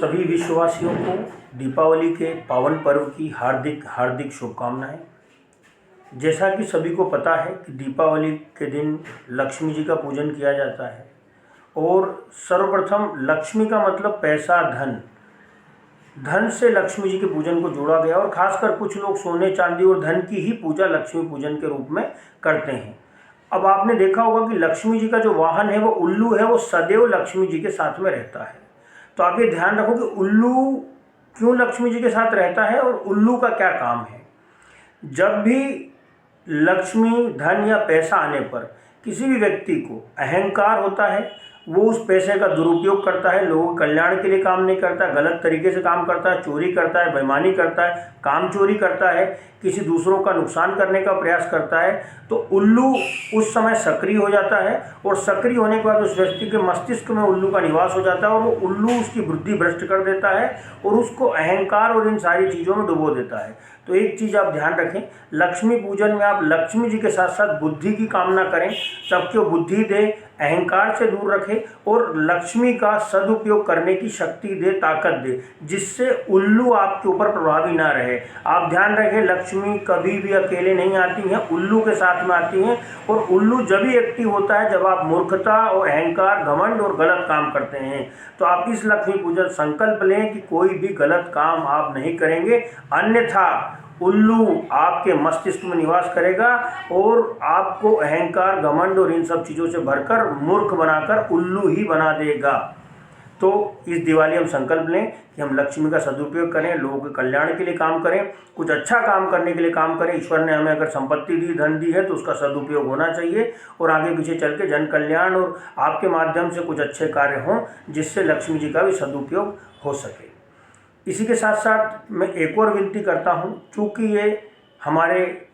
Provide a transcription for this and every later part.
सभी विश्ववासियों को दीपावली के पावन पर्व की हार्दिक हार्दिक शुभकामनाएं। जैसा कि सभी को पता है कि दीपावली के दिन लक्ष्मी जी का पूजन किया जाता है और सर्वप्रथम लक्ष्मी का मतलब पैसा, धन से लक्ष्मी जी के पूजन को जोड़ा गया और खासकर कुछ लोग सोने चांदी और धन की ही पूजा लक्ष्मी पूजन के रूप में करते हैं। अब आपने देखा होगा कि लक्ष्मी जी का जो वाहन है वो उल्लू है, वो सदैव लक्ष्मी जी के साथ में रहता है। तो आप ये ध्यान रखो कि उल्लू क्यों लक्ष्मी जी के साथ रहता है और उल्लू का क्या काम है। जब भी लक्ष्मी, धन या पैसा आने पर किसी भी व्यक्ति को अहंकार होता है, वो उस पैसे का दुरुपयोग करता है, लोगों के कल्याण के लिए काम नहीं करता, गलत तरीके से काम करता है, चोरी करता है, बेईमानी करता है, काम चोरी करता है, किसी दूसरों का नुकसान करने का प्रयास करता है, तो उल्लू उस समय सक्रिय हो जाता है और सक्रिय होने के बाद उस व्यक्ति के मस्तिष्क में उल्लू का निवास हो जाता है और वो उल्लू उसकी बुद्धि भ्रष्ट कर देता है और उसको अहंकार और इन सारी चीज़ों में डुबो देता है। तो एक चीज़ आप ध्यान रखें, लक्ष्मी पूजन में आप लक्ष्मी जी के साथ साथ बुद्धि की कामना करें, सबको बुद्धि दे, अहंकार से दूर रखे और लक्ष्मी का सदुपयोग करने की शक्ति दे, ताकत दे, जिससे उल्लू आपके ऊपर प्रभावी ना रहे। आप ध्यान रखें, लक्ष्मी कभी भी अकेले नहीं आती हैं, उल्लू के साथ में आती हैं और उल्लू जब ही एक्टिव होता है जब आप मूर्खता और अहंकार, घमंड और गलत काम करते हैं। तो आप इस लक्ष्मी पूजन संकल्प लें कि कोई भी गलत काम आप नहीं करेंगे, अन्यथा उल्लू आपके मस्तिष्क में निवास करेगा और आपको अहंकार, घमंड और इन सब चीज़ों से भरकर मूर्ख बनाकर उल्लू ही बना देगा। तो इस दिवाली हम संकल्प लें कि हम लक्ष्मी का सदुपयोग करें, लोगों के कल्याण के लिए काम करें, कुछ अच्छा काम करने के लिए काम करें। ईश्वर ने हमें अगर संपत्ति दी, धन दी है तो उसका सदुपयोग होना चाहिए और आगे पीछे चल के जन कल्याण और आपके माध्यम से कुछ अच्छे कार्य हों जिससे लक्ष्मी जी का भी सदुपयोग हो सके। इसी के साथ साथ मैं एक और विनती करता हूँ, चूँकि ये हमारे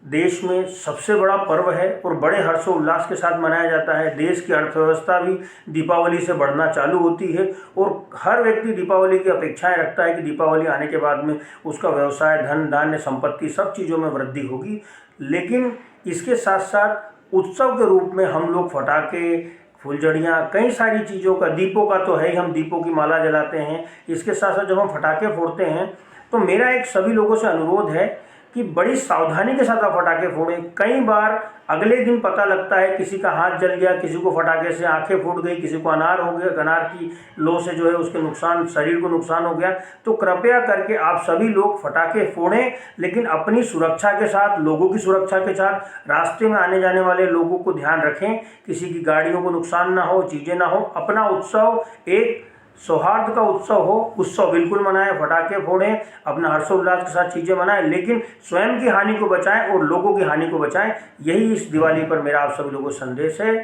देश में सबसे बड़ा पर्व है और बड़े हर्षोल्लास के साथ मनाया जाता है। देश की अर्थव्यवस्था भी दीपावली से बढ़ना चालू होती है और हर व्यक्ति दीपावली की अपेक्षाएं रखता है कि दीपावली आने के बाद में उसका व्यवसाय, धन धान्य, संपत्ति सब चीज़ों में वृद्धि होगी। लेकिन इसके साथ साथ उत्सव के रूप में हम लोग फटाके, फुलझड़ियाँ, कई सारी चीज़ों का, दीपों का तो है ही, हम दीपों की माला जलाते हैं। इसके साथ साथ जब हम फटाके फोड़ते हैं तो मेरा एक सभी लोगों से अनुरोध है कि बड़ी सावधानी के साथ आप फटाके फोड़ें। कई बार अगले दिन पता लगता है किसी का हाथ जल गया, किसी को फटाके से आंखें फूट गई, किसी को अनार हो गया, अनार की लो से जो है उसके नुकसान, शरीर को नुकसान हो गया। तो कृपया करके आप सभी लोग फटाके फोड़ें, लेकिन अपनी सुरक्षा के साथ, लोगों की सुरक्षा के साथ, रास्ते में आने जाने वाले लोगों को ध्यान रखें, किसी की गाड़ियों को नुकसान ना हो, चीज़ें ना हो। अपना उत्सव एक सौहार्द का उत्सव हो, उत्सव बिल्कुल मनाएं, फटाके फोड़ें, अपना हर्षोल्लास के साथ चीज़ें मनाएं, लेकिन स्वयं की हानि को बचाएं और लोगों की हानि को बचाएं। यही इस दिवाली पर मेरा आप सभी लोगों को संदेश है।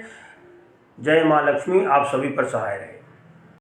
जय माँ लक्ष्मी आप सभी पर सहाय रहे।